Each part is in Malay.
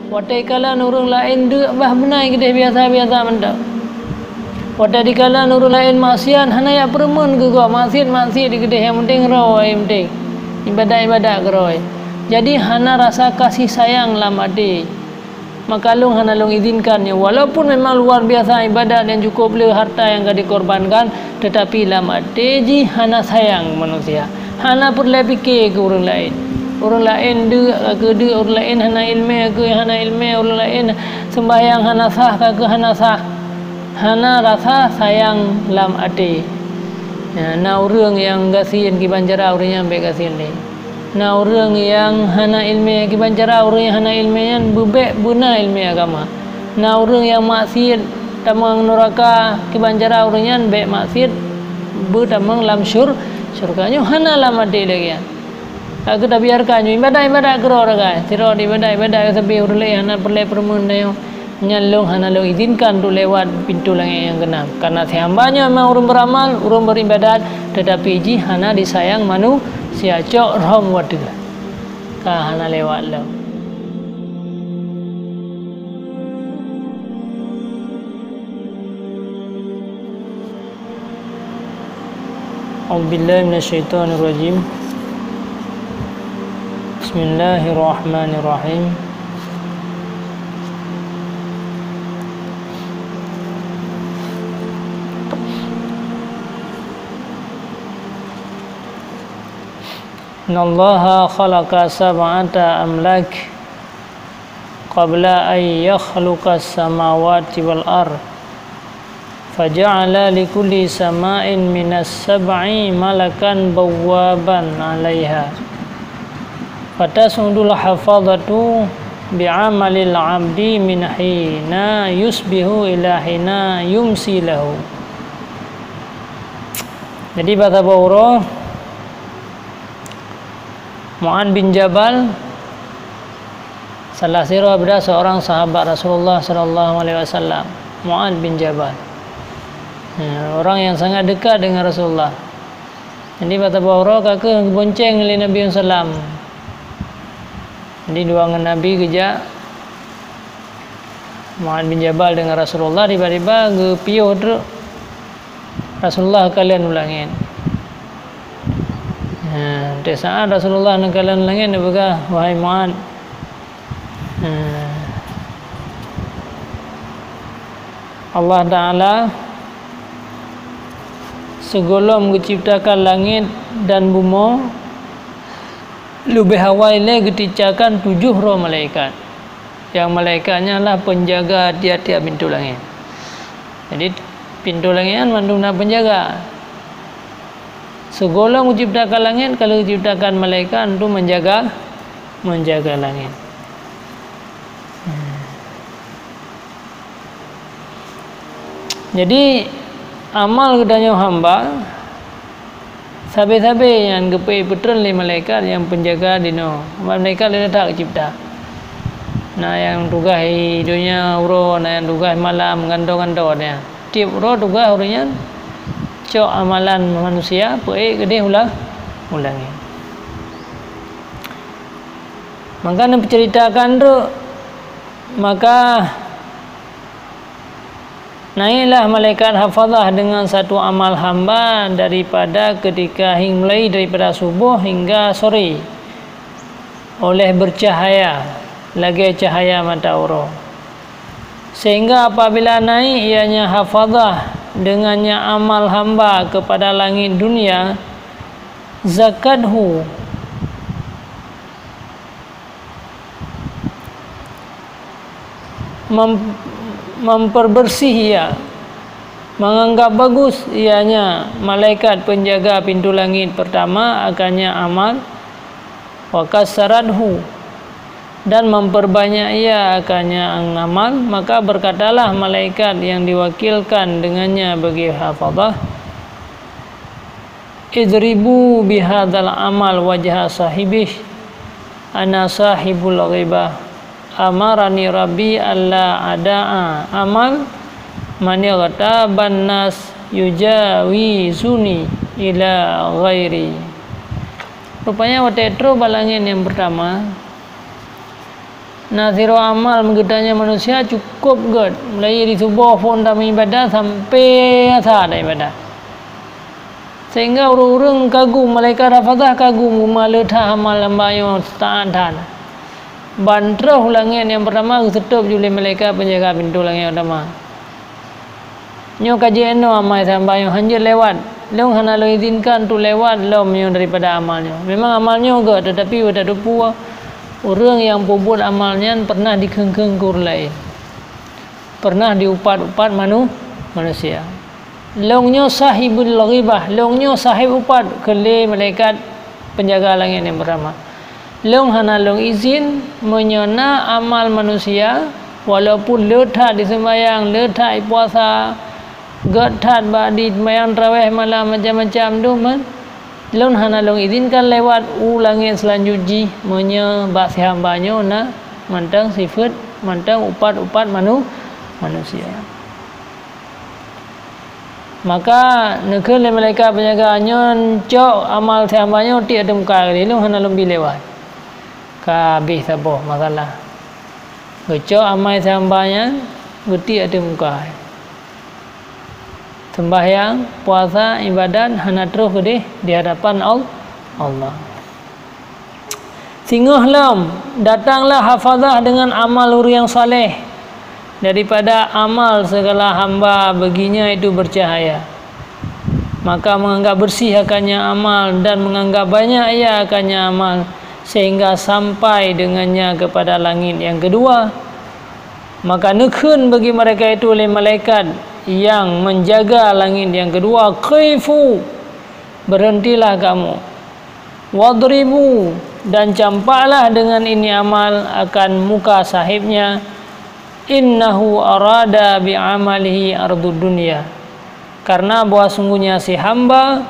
Watai kala orang lain dek bah benai kita biasa-biasa mendak. Watai dikala orang lain maksiat hana ya permen ke gua maksiat di gede yang penting roy penting. Ibadah geroi. Jadi hana rasa kasih sayang dalam hati. Maka lung hana lung izinkannya walaupun memang luar biasa ibadat yang cukup le harta yang gak dikorbankan, tetapi dalam hati ji hana sayang manusia. Hana perlu fikir ke orang lain. Orang lain orang lain hana ilmu orang lain sembahyang hana sah ke hana sah. Hana rasa sayang dalam hati. Ya, na orang yang kasihan ki banjara orang yang baik kasihan ni. Na orang yang hana ilmu ki banjara orang yang hana ilmu yang bebek buna ilmu agama. Na orang yang maksiat tamang neraka ki banjara orang yang baik maksiat bertamang lam syurga hana lam hati lagi ya. Aku tak biarkan ibadah kero ragai. Tiro ibadah tapi orang lain hana perlu permendayo. Nyalung hana lo izinkan tu lewat pintu langit yang genap. Karena hambanya memang orang beramal, orang beribadat, tetapi ji hana disayang manusia cok rom wadu. Ka hana lewat lo. A'udzubillahi minasyaitonirrajim. Bismillahirrahmanirrahim. Innallaha khalaqa sab'ata amlak qabla an yakhluqa as-samawati wal ard faja'ala likulli sama'in minas sab'i malakan bawwaban 'alaiha fatasudul hafadhatu bi'amalil 'abdi min hina yusbihu ila hina yumsi lahu. Jadi bahasa Bawro Mu'ad bin Jabal salah sirah seorang sahabat Rasulullah sallallahu alaihi wasallam. Mu'ad bin Jabal, orang yang sangat dekat dengan Rasulullah. Jadi kata Bawro kakak bonceng oleh Nabi sallam. Jadi dua dengan Nabi kerja Mu'ad bin Jabal dengan Rasulullah, tiba-tiba ke piuh tu Rasulullah kalian ulangin. Di saat Rasulullah nak kalian ulangin, dia berkata, wahai Mu'ad, Allah Ta'ala segolom menciptakan langit dan bumi, lebih awal diciptakan 7 roh malaikat. Yang malaikatnya lah penjaga tiap-tiap pintu langit. Jadi pintu langit mandungna penjaga. Segolong menciptakan langit, kalau menciptakan malaikat untuk menjaga langit. Jadi amal kedanya hamba sabe-sabe yang gepai petron le malaikat yang penjaga dino. Malaikat le tak cipta. Nah yang tugas hidupnya uro, nah yang tugas malam gandong-gandongnya. Tiap uro tugas urusnya cok amalan manusia pei gede ulangi. Maka nak ceritakan tu, maka naiklah malaikat hafazah dengan satu amal hamba daripada ketika mulai daripada subuh hingga sore oleh bercahaya lagi cahaya mata uro, sehingga apabila naik ianya hafazah dengannya amal hamba kepada langit dunia, zakathu memperbersih ia, menganggap bagus ianya malaikat penjaga pintu langit pertama akannya amal, wa kasaradhu, dan memperbanyak ia akannya amal. Maka berkatalah malaikat yang diwakilkan dengannya bagi hafazah, idribu bihadzal amal wajha sahibih, ana sahibul ghibah, amarani rabbi alla adaa amal man yaghtaban nas yujawizuni ila ghairi. Rupanya watetro balangin yang pertama Naziro amal menggedanya manusia cukup ged. Mulai di subuh pun dah ibadah sampai asar dah ibadah. Sehingga orang-orang kagum, malaikat hafazah kagum maletha amal lambayo taatan. Bantrah langit yang pertama ketutup oleh malaikat penjaga pintu langit pertama. Nyo kaji eno amal sambayo hanya lewat. Long hana lo izinkan tu lewat lomnya daripada amalnya. Memang amalnya ged, tetapi pada dupu orang yang buat amalnya pernah dikengkeng kur lain. Pernah diupat-upat manusia. Longnya sahibul ghibah, longnya sahib upat kele malaikat penjaga langit yang pertama. Long hana long izin menyona amal manusia walaupun lethat di sembahyang, lethat puasa, lethat di sembahyang tarawih malam macam-macam tu man. Long hana long izinkan lewat langit selanjutnya menyebab hambanya na mantang sifat mantang upat-upat manusia. Maka nekun le malaikat penjaganya cok amal hambanya ti ada muka ni long hana long lewat. Ka habis apa masalah. Gecok amal hambanya guti ada muka. Sembahyang, puasa, ibadat hana terus gede di hadapan Allah. Singohlam datanglah hafazah dengan amal yang saleh daripada amal segala hamba baginya itu bercahaya. Maka menganggap bersih akannya amal dan menganggap banyak ia akannya amal sehingga sampai dengannya kepada langit yang kedua. Maka nekun bagi mereka itu oleh malaikat yang menjaga langit yang kedua, qifu, berhentilah kamu, wadribu, dan campaklah dengan ini amal akan muka sahibnya, innahu arada bi'amalihi ardud dunia, karena bahwa sungguhnya si hamba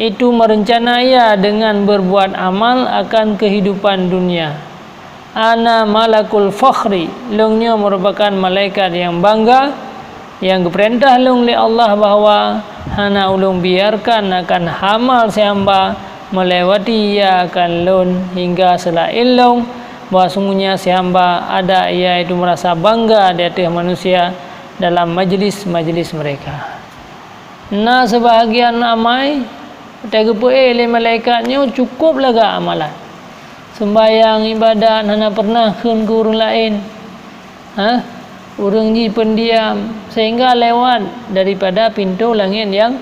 itu merencanai dengan berbuat amal akan kehidupan dunia. Ana malakul fakhri, longnya merupakan malaikat yang bangga, yang diperintah oleh Allah bahawa hana ulung biarkan akan hamal si hamba melewati ia akan lon hingga selain long, bahawa sungguhnya si hamba ada ia itu merasa bangga di atas manusia dalam majlis-majlis mereka. Nah sebahagian amai tegupu oleh malaikatnya cukup laga amalan. Sembahyang ibadat hana pernah kun ke orang lain. Orang ni pendiam sehingga lewat daripada pintu langit yang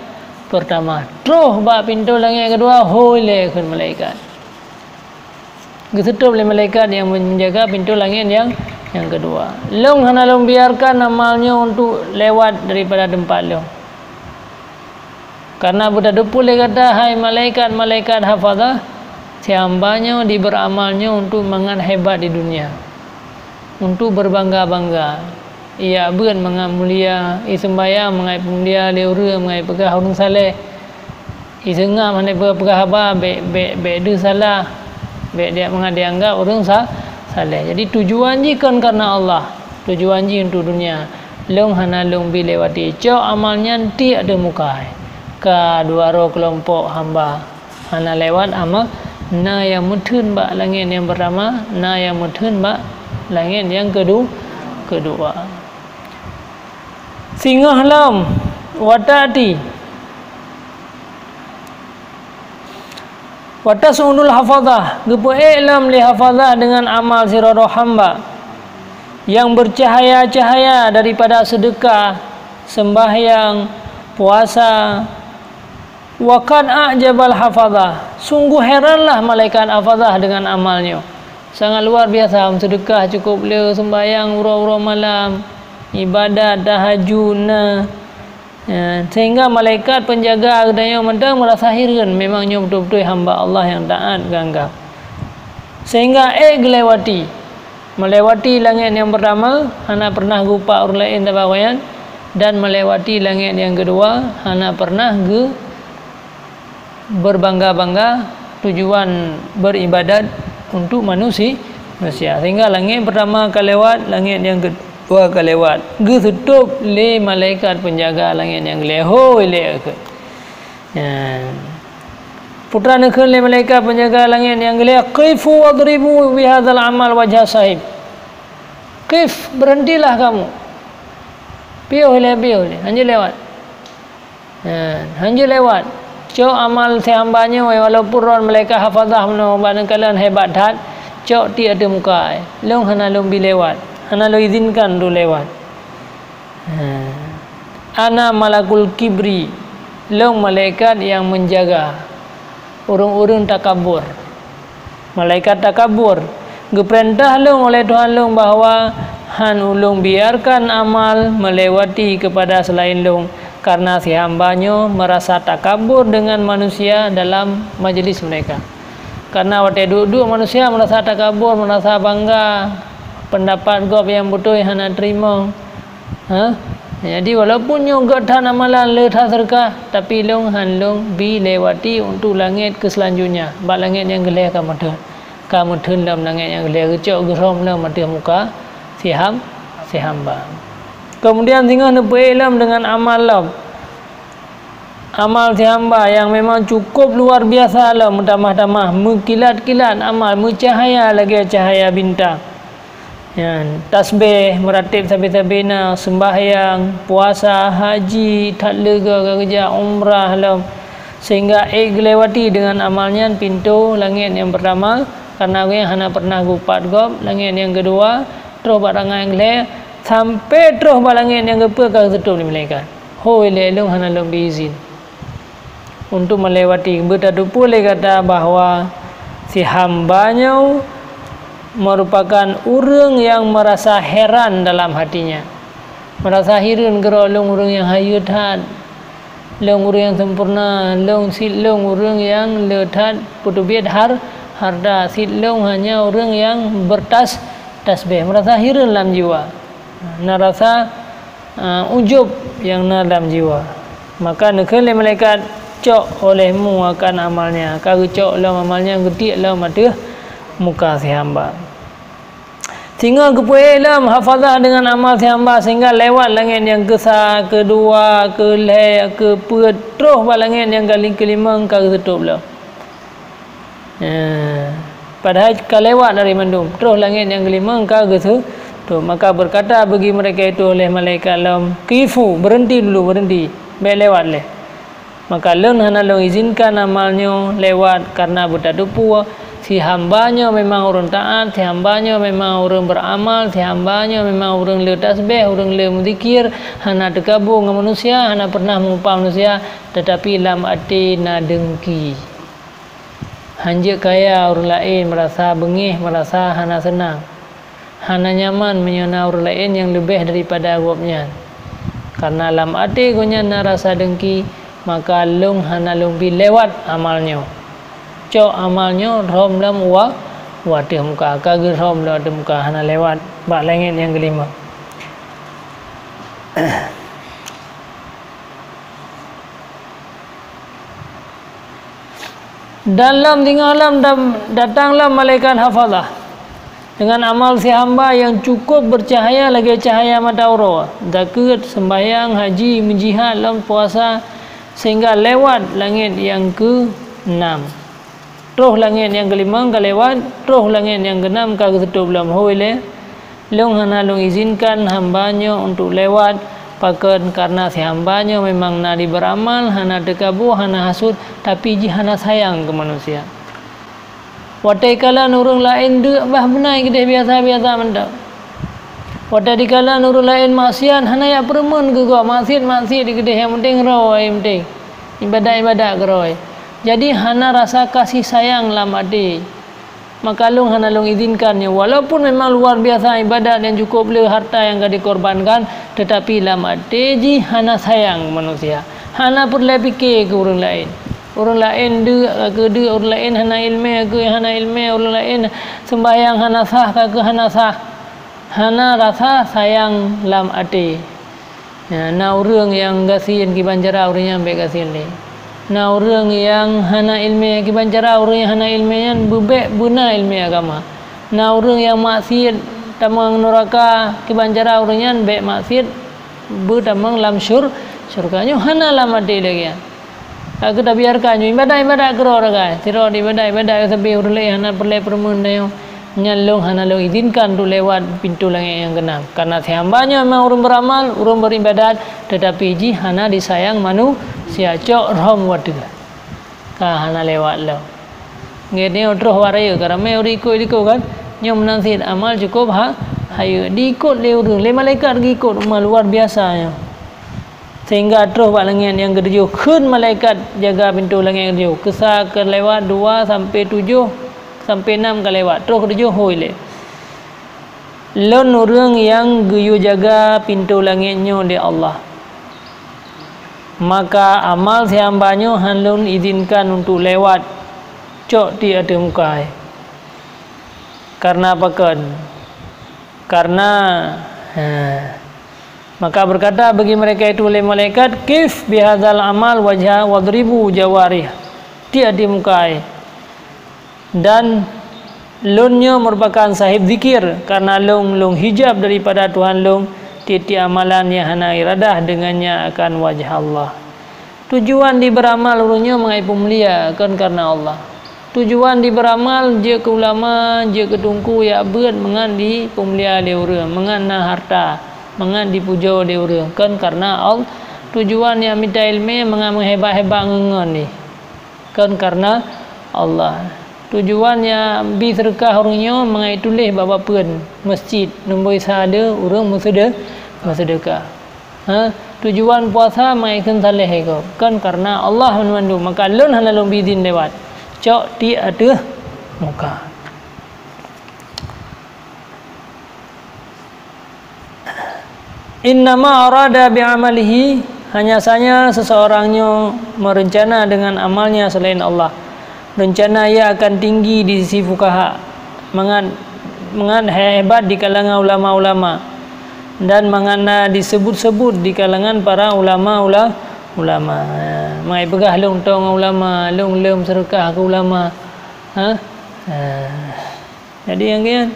pertama. Terus bak pintu langit yang kedua holeh kun malaikat. Ketutup oleh malaikat yang menjaga pintu langit yang kedua. Long hana long biarkan amalnya untuk lewat daripada tempat long. Karena budak dupul kata hai malaikat hafazah, si hambanya diberamalnya untuk mengan hebat di dunia, untuk berbangga-bangga. Ia buen mengan mulia, sembahyang mengai mulia leura mengai pegah orang saleh. Isengah mengai pegah apa be du salah. Be dia dianggap orang saleh. Jadi tujuan ji kan karena Allah, tujuan ji untuk dunia. Long hana long bi lewati cok amalnya ti ada muka. Ka dua ro kelompok hamba hana lewat amal na yang mutun bak langit yang pertama, na yang mutun bak langit yang kedua. Singah lam watati watasunul hafazah gepo ilam li hafazah dengan amal siraro hamba yang bercahaya-cahaya daripada sedekah, sembahyang, puasa. Waqad a'jabal hafazah, sungguh heranlah malaikat hafazah dengan amalnya. Sangat luar biasa, sedekah cukup le, sembahyang ura-ura malam, ibadat tahajud sehingga malaikat penjaga kedanya mentang merasa heran, memangnya betul-betul hamba Allah yang taat ganggap. Sehingga melewati langit yang pertama hana pernah gupa orang lain tabawayan, dan melewati langit yang kedua hana pernah berbangga-bangga tujuan beribadat untuk manusia. Sehingga langit pertama akan lewat, langit yang kedua akan lewat. Getutup le malaikat penjaga langit yang leho le ke. Putra nekun le malaikat penjaga langit yang le qifu wadribu bi hadzal amal wajha sahib. Kif, berhentilah kamu. Piuh le, hanya lewat. Hanya lewat. Cok amal si hambanya walaupun ron mereka hafazah menawan kalian hebat dat. Cok ti ada muka. Long hana long bi lewat. Hana lo izinkan tu lewat. Ana malakul kibri. Long malaikat yang menjaga urung-urung takabur. Malaikat takabur. Geperintah long oleh Tuhan long bahawa han ulung biarkan amal melewati kepada selain long karena si hambanya merasa takabur dengan manusia dalam majlis mereka. Karena waktu duduk manusia merasa takabur, merasa bangga pendapat gop yang betul yang nak terima. Jadi walaupun juga tan amalan le tha serkah tapi long han long bi lewati untuk langit ke selanjutnya. Bak langit yang geleh kamu thun dalam langit yang geleh kecok gerom dalam mati muka si hamba. Kemudian tinggal nepe ilm dengan amal lam. Amal si hamba yang memang cukup luar biasa lah, mutamah-tamah, mengkilat-kilat amal, mencahaya lagi cahaya bintang. Tasbih, meratib sabit-sabina, sembahyang, puasa, haji, tatlega kerja, umrah lam. Sehingga lewati dengan amalnya pintu langit yang pertama. Karena aku yang hana pernah gupat gop, langit yang kedua, terus barangan yang geleh, sampai terus balangit yang kepa kau tutup ni malaikat. Hoi lelong hana long diizin untuk melewati. Bertadu boleh kata bahawa si hambanya merupakan orang yang merasa heran dalam hatinya, merasa heran gerolong orang yang hayutat, long orang yang sempurna, long silong orang yang letat putubiat harda, silong hanya orang yang tasbih, merasa heran dalam jiwa, merasa ujub yang dalam jiwa. Maka nekele malaikat cok olehmu akan amalnya, kau cok dalam amalnya, getik dalam mata muka si hamba. Sehingga kepuai dalam hafazah dengan amal si hamba sehingga lewat langit yang ke-1, ke-2, ke-3, ke-4, terus langit yang kelima kau tutup lah. Padahal kalau lewat dari mandum terus langit yang kelima engkau gitu tu, maka berkata bagi mereka itu oleh malaikat lam, kifu, berhenti dulu, berhenti, baik lewat leh. Maka lun hana long izinkan amalnya lewat karena bertadupu si hambanya memang orang taat, si hambanya memang orang beramal, si hambanya memang orang le tasbih, orang le muzikir, hana tergabung dengan manusia, hana pernah mengupah manusia, tetapi lam ati na dengki. Hanya kaya orang lain merasa bengih, merasa hana senang, hana nyaman menyana orang lain yang lebih daripada awaknya. Karena lam hati gunya na rasa dengki, maka long hana long bi lewat amalnya. Cok amalnya rom lam wadah muka, kagir rom wadah muka, hana lewat bak langit yang kelima. Dalam tinggalam datanglah malaikat hafazah dengan amal si hamba yang cukup bercahaya lagi cahaya mata aura, zakat, sembahyang, haji, menjihad, dalam puasa, sehingga lewat langit yang ke-6. Terus langit yang kelima kau lewat, terus langit yang ke-6 kau tutup dalam hoile. Long hana long izinkan hambanya untuk lewat pakan karena si hambanya memang nadi beramal, hana terkabu, hana hasud, tapi ji hana sayang ke manusia. Watai kala nurung lain dek bah benai kedeh biasa-biasa mendak. Watai dikala nurung lain maksiat hana ya permen ke gua maksiat di kedeh, yang penting roy, yang penting ibadah ke roy. Jadi hana rasa kasih sayang lam hati. Maka long hana long izinkannya walaupun memang luar biasa ibadat yang cukup le harta yang kau dikorbankan, tetapi lam hati ji hana sayang manusia, hana perlu fikir ke orang lain. Orang lain orang lain hana ilmu, orang lain sembahyang hana sah ke hana sah, hana rasa sayang lam hati. Na orang yang gasian ki banjara orang yang baik gasian le. Na orang yang hana ilmu ki bancara orang yang hana ilmunya bebek guna ilmu agama. Na orang yang maksiat tamang neraka ki bancara orang yang baik maksiat bu tamang lam syurga hana lam ade lagi. Aku dah biarkan ibadah kero raga. Tiro ibadah sabi orang lain hana perle permun dayo. nyalung hana long izinkan tu lewat pintu langit yang keenam. Karena si hambanya memang orang beramal, orang beribadat, tetapi ji hana disayang manusia cok rom wadu. Ka hana lewat lo. Ngene odroh waraya karena orang ikut kan. Nyom nanti amal cukup hayu diikut le orang, le malaikat ikut luar biasanya. Sehingga terus buat langit yang ketujuh kun malaikat jaga pintu langit yang ketujuh. Kesal ke lewat 2 sampai 7 sampai 6 ke lewat. Terus ketujuh hoi le. Lon orang yang guyu jaga pintu langitnya oleh Allah. Maka amal si hambanya hanlun izinkan untuk lewat cok di atas muka. Karena apa kan? Karena maka berkata bagi mereka itu oleh malaikat, kif bihadzal amal wajha wadribu jawarih, dia di muka. Dan lunnya merupakan sahib zikir karena lung hijab daripada Tuhan lung titi amalan yang hana iradah dengannya akan wajah Allah. Tujuan di beramal ulunnya mengai pemulia kan karena Allah. Tujuan di beramal je ke ulama, je ke tungku ya beut mengan di pemulia dia urang, mengan na harta, mengan dipuja dia urang kan karena Allah. Tujuan yang minta ilmu mengan menghebat-hebat ngengon ni kan karena Allah. Tujuannya bi sedekah orangnya mengai tulis bapa pun masjid nombor sada orang bersedekah. Tujuan puasa mengai kan saleh ko kan karena Allah memandu maka lun halalum bizin lewat cok di atas muka. Innama arada bi'amalihi, hanya saja seseorangnya merencana dengan amalnya selain Allah. Rencana ia akan tinggi di sisi fuqaha, mengan hebat di kalangan ulama-ulama dan mengana disebut-sebut di kalangan para ulama. Mai pegah long tong ulama, long sedekah ke ulama. Jadi yang kian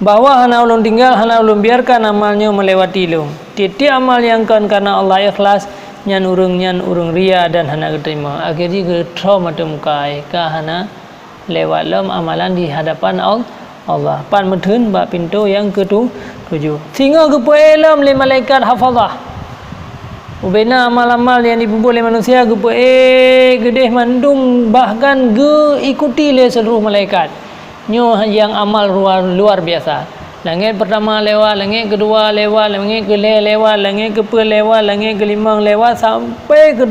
bahwa hana ulun tinggal, hana ulun biarkan amalnya melewati lung. Titik amal yang kan karena Allah ikhlas, nyan urung ria dan hana keterima. Akhirnya getro mata muka ka hana lewat lom amalan di hadapan Allah. Pan medun bak pintu yang ketujuh. Sehingga kepuelam le malaikat hafazah. Ubena amal-amal yang dibubuh oleh manusia gedeh mandung bahkan ikuti le seluruh malaikat. Nyo yang amal luar biasa. Langit pertama lewat, langit kedua lewat, langit kelima lewat, langit keempat lewat, langit kelima lewat sampai ke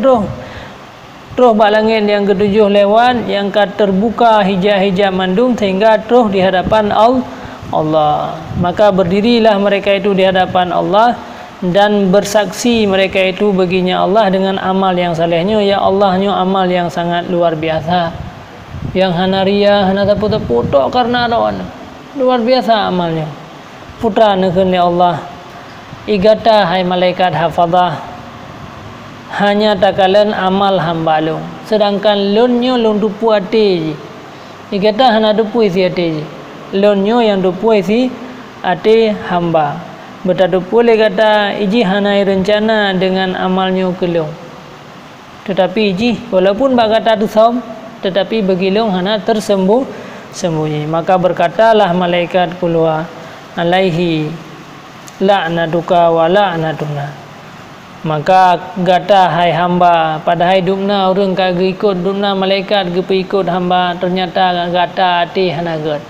terus bak langit yang ketujuh lewat, yang terbuka hijab-hijab mandung sehingga terus di hadapan Allah. Maka berdirilah mereka itu di hadapan Allah dan bersaksi mereka itu baginya Allah dengan amal yang salehnya. Ya Allahnya amal yang sangat luar biasa. Yang hana ria, hana tapu-tapu tok karena adawan. Luar biasa amalnya. Putra nekeun li Allah. Igata hai malaikat hafazah. Hanya takalan amal hamba lung. Sedangkan lunnya lung dupu ate. Igata hana dupu isi ate. Lunnya yang dupu isi ate hamba. Bertadupu le kata iji hana rencana dengan amalnya ke lung. Tetapi iji walaupun bagata tu som, tetapi bagi lung hana tersembunyi. Maka berkatalah malaikat kulwa alaihi la'natuka wa la'natuna. Maka gata hai hamba pada hai dupna orang kagak ikut dupna malaikat gepe ikut hamba ternyata gata ati hana gat.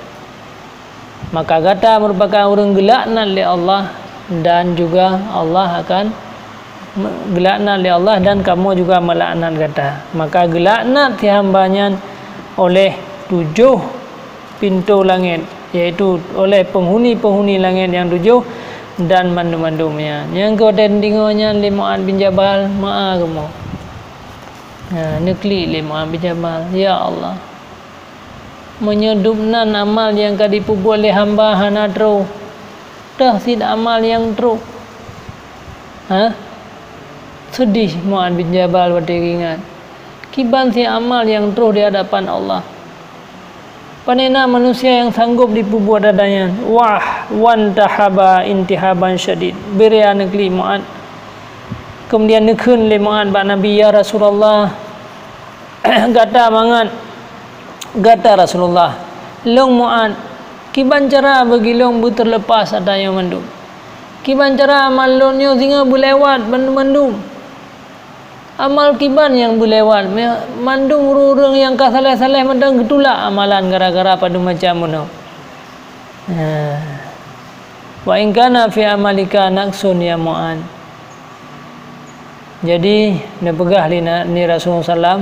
Maka gata merupakan orang gelaknat li Allah dan juga Allah akan gelaknat li Allah dan kamu juga melaknat gata. Maka gelaknat si hambanya oleh 7 pintu langit, yaitu oleh penghuni-penghuni langit yang 7 dan mandu-mandumnya. Yang kau tendingonya li Mu'ad bin Jabal, ma'a kamu. Nekli li Mu'ad bin Jabal, ya Allah. Menyedupnan amal yang kau dipubuh oleh hamba hana tru. Dah tidak amal yang tru. Sedih Mu'ad bin Jabal waktu ingat. Kiban si amal yang tru di hadapan Allah. Panena manusia yang sanggup dipubuh dadanya. Wah, wantahaba intihaban syadid. Beria negeri Mu'ad. Kemudian nekun le Mu'ad ba Nabi ya Rasulullah. Gata mangat Kata Rasulullah, long Mu'ad, kiban cara bagi long bu terlepas adanya mandum. Kiban cara amal lonyo singa bulewat mandum. Amal kiban yang bulewat mandum urang yang kasaleh-saleh mandang getulak amalan gara-gara pada macam mana. Wa in kana fi amalika naqsun ya Mu'ad. Jadi dia pegah ni Rasulullah sallam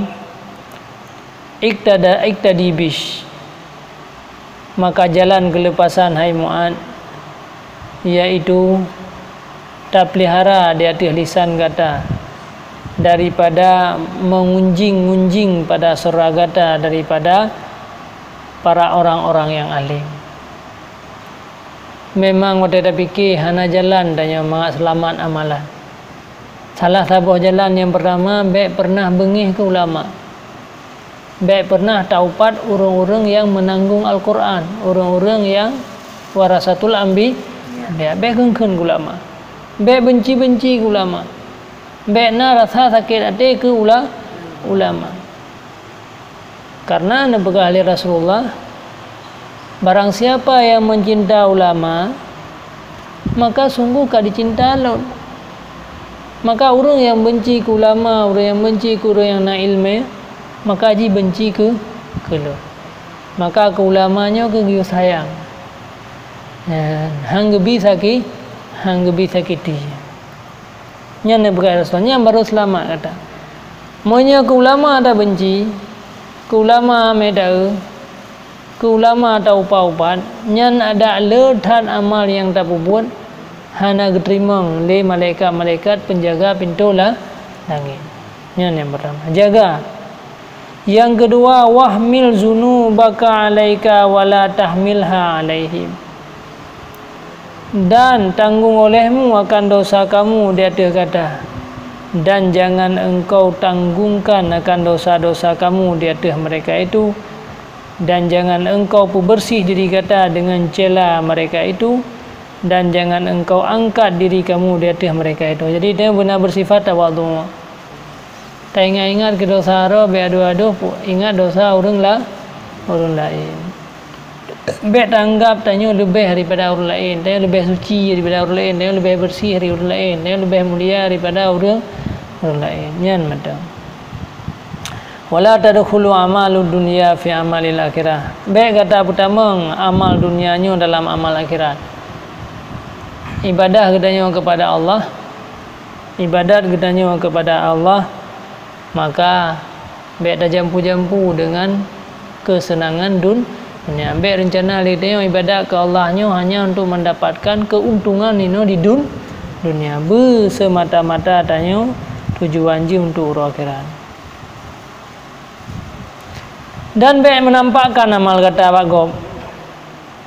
iktadi bish, maka jalan kelepasan hai Mu'ad, yaitu tak pelihara di atas lisan kata daripada mengunjing-unjing pada suragata daripada para orang-orang yang alim. Memang waktu dah fikir hana jalan tanya mak selamat amalan. Salah satu jalan yang pertama, baik pernah bengih ke ulama, baik pernah taupat orang-orang yang menanggung Al-Quran, orang-orang yang warasatul ambi, baik kengken ke ulama, baik benci-benci ke ulama, baik na rasa sakit hati ke ulama. Karena nepegah ahli Rasulullah, barang siapa yang mencinta ulama, maka sungguh kah dicinta Allah. Maka orang yang benci ke ulama, orang yang benci ke orang yang nak ilmu, maka ji benci ke lo. Maka ke ulamanya ke giu sayang. Hang gebi sakiti. Nya ne berasanya baru selamat kata. Monya ke ulama ada benci, ke ulama medau, ke ulama atau upat, nyan ada letan amal yang tak buat, hana diterima oleh malaikat-malaikat penjaga pintu langit. Nyan yang pertama, jaga. Yang kedua, wahmil zunubaka alaika wala tahmilha alaihim. Dan tanggung olehmu akan dosa kamu, dia ada kata. Dan jangan engkau tanggungkan akan dosa-dosa kamu di atas mereka itu. Dan jangan engkau bersih diri kata dengan cela mereka itu. Dan jangan engkau angkat diri kamu di atas mereka itu. Jadi dia benar bersifat tawadhu. Tak ingat-ingat ke dosa hara, beadu-adu ingat dosa orang lain. Bek tanggap tanya lebih daripada orang lain, tanya lebih suci daripada orang lain, tanya lebih bersih daripada orang lain, tanya lebih mulia daripada orang lain. Nyan macam. Wala tadkhulu amalud dunya fi amalil akhirah. Bek kata pertama, amal dunianya dalam amal akhirat. Ibadah gedanya kepada Allah, ibadat gedanya kepada Allah, maka bek dah jampu-jampu dengan kesenangan dunia. Bek rencana lidahnya ibadat ke Allahnya hanya untuk mendapatkan keuntungan ini di dunia. Bersemata-mata tanya tujuan ji untuk urus akhirat. Dan bek menampakkan amal kata Pak Gob.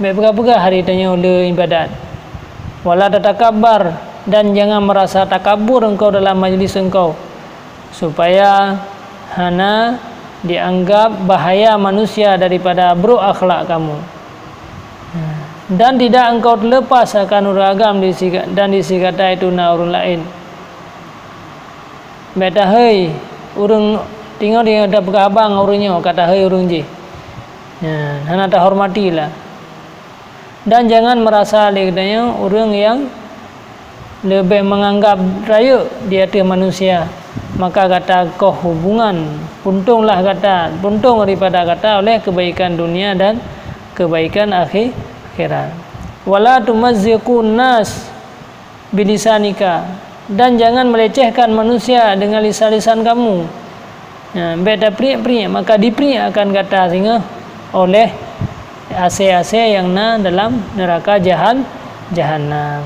Bek pegah-pegah hari tanya oleh ibadat. Wala tatakabbar, dan jangan merasa takabur engkau dalam majlis engkau, supaya hana dianggap bahaya manusia daripada buruk akhlak kamu. Dan tidak engkau terlepas akan uragam dan disikata itu na orang lain. Beta hei urang tinggal dia ada pegabang orangnya kata hei urang ji. Hana tak hormatilah. Dan jangan merasa lekdanya orang yang lebih menganggap raya di atas manusia. Maka kata kau hubungan puntunglah kata, puntung daripada kata oleh kebaikan dunia dan kebaikan akhirat. Wala tumazziqun nas bilisanika, dan jangan melecehkan manusia dengan lisan-lisan kamu. Beda priak-priak, maka dipriak akan kata sehingga oleh AC-AC yang dalam neraka jahanam.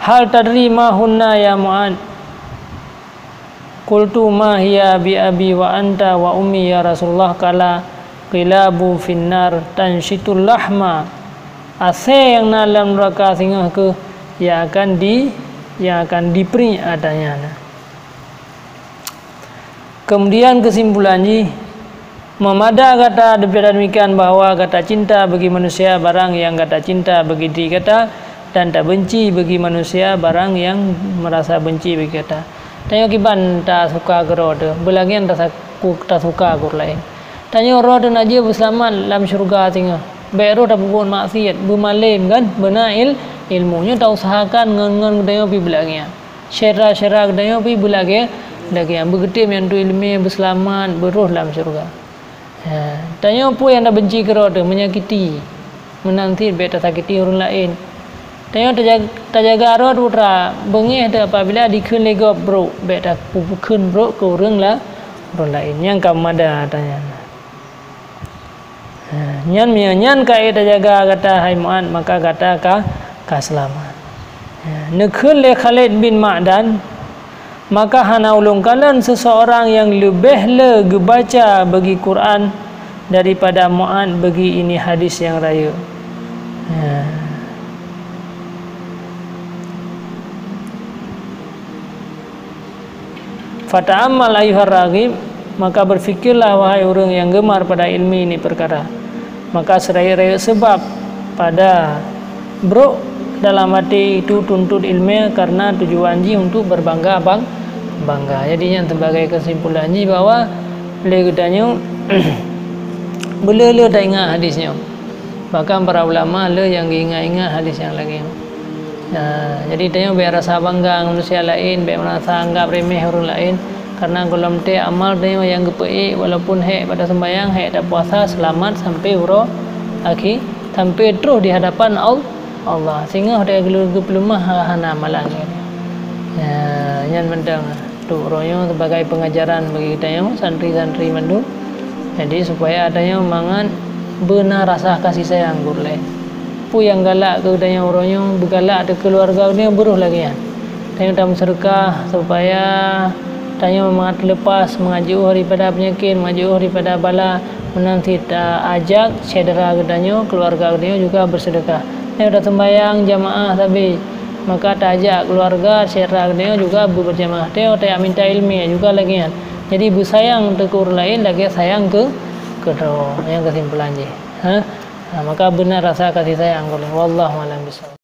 Hal tadri ma hunna ya Mu'ad? Qultu ma hiya bi abi wa anta wa ummi ya Rasulullah, kala qilabu finnar tanshitul lahma. AC yang dalam neraka sehingga ke yang akan diperi adanya. Kemudian kesimpulannya, memada kata demikian bahwa kata cinta bagi manusia barang yang kata cinta bagi diri kata, dan tak benci bagi manusia barang yang merasa benci bagi kata. Tanya kiban tak suka geroda, belagian tak ku tak suka ku lain tanya roh dan aja berselamat dalam syurga tinggal beru tak berbuat maksiat bermalim kan benail ilmunya tak usahakan ngan dayo pi belagnya syara dayo pi belagnya lagi yang begitu yang tu ilmu berselamat beruh dalam syurga tanya apa yang dah benci ke roh tu menyakiti menanti bet sakiti orang lain tanya terjaga roh tu tra bengih tu apabila dikun lego bro bet tak pukun bro ke orang lah orang lain yang kamada tanya nyan kai terjaga kata hai muan maka kata ka selamat nekun le Khalid bin Ma'dan maka hana ulung kalian seseorang yang lebih baca bagi Quran daripada Mu'ad bagi ini hadis yang raya fata'ammal ayyuhar raghib maka berfikirlah wahai orang yang gemar pada ilmu ini perkara maka seraya-raya sebab pada bro dalam hati itu tuntut ilmu karena tujuan ji untuk berbangga bangga jadinya sebagai kesimpulan ji bahwa legedanya boleh tak ingat hadisnya bahkan para ulama yang ingat hadis yang lagi jadi tanya biar rasa bangga manusia lain biar merasa anggap remeh orang lain karena golom te amal dia yang gepei walaupun hek pada sembahyang hek tak puasa selamat sampai huruf akhir sampai terus di hadapan Allah sehingga dia gelumah hana amalan yang mendang tu royo sebagai pengajaran bagi kita yang santri-santri mandu jadi supaya adanya mangan benar rasa kasih sayang gurle pu yang galak ke daya royo bergalak ke keluarga dia beruh lagi ya tanya dalam sedekah supaya tanya mengat lepas mengajauh daripada penyakit mengajauh daripada bala menanti ajak cedera gedanya keluarga gedanya juga bersedekah yang dah sembahyang jamaah tapi maka tajak keluarga cedera gedanya juga berjamaah dia tak minta ilmu juga lagi kan jadi bersayang tegur lain lagi sayang ke kedua yang kesimpulan je maka benar rasa kasih sayang oleh wallahu a'lam bishawab.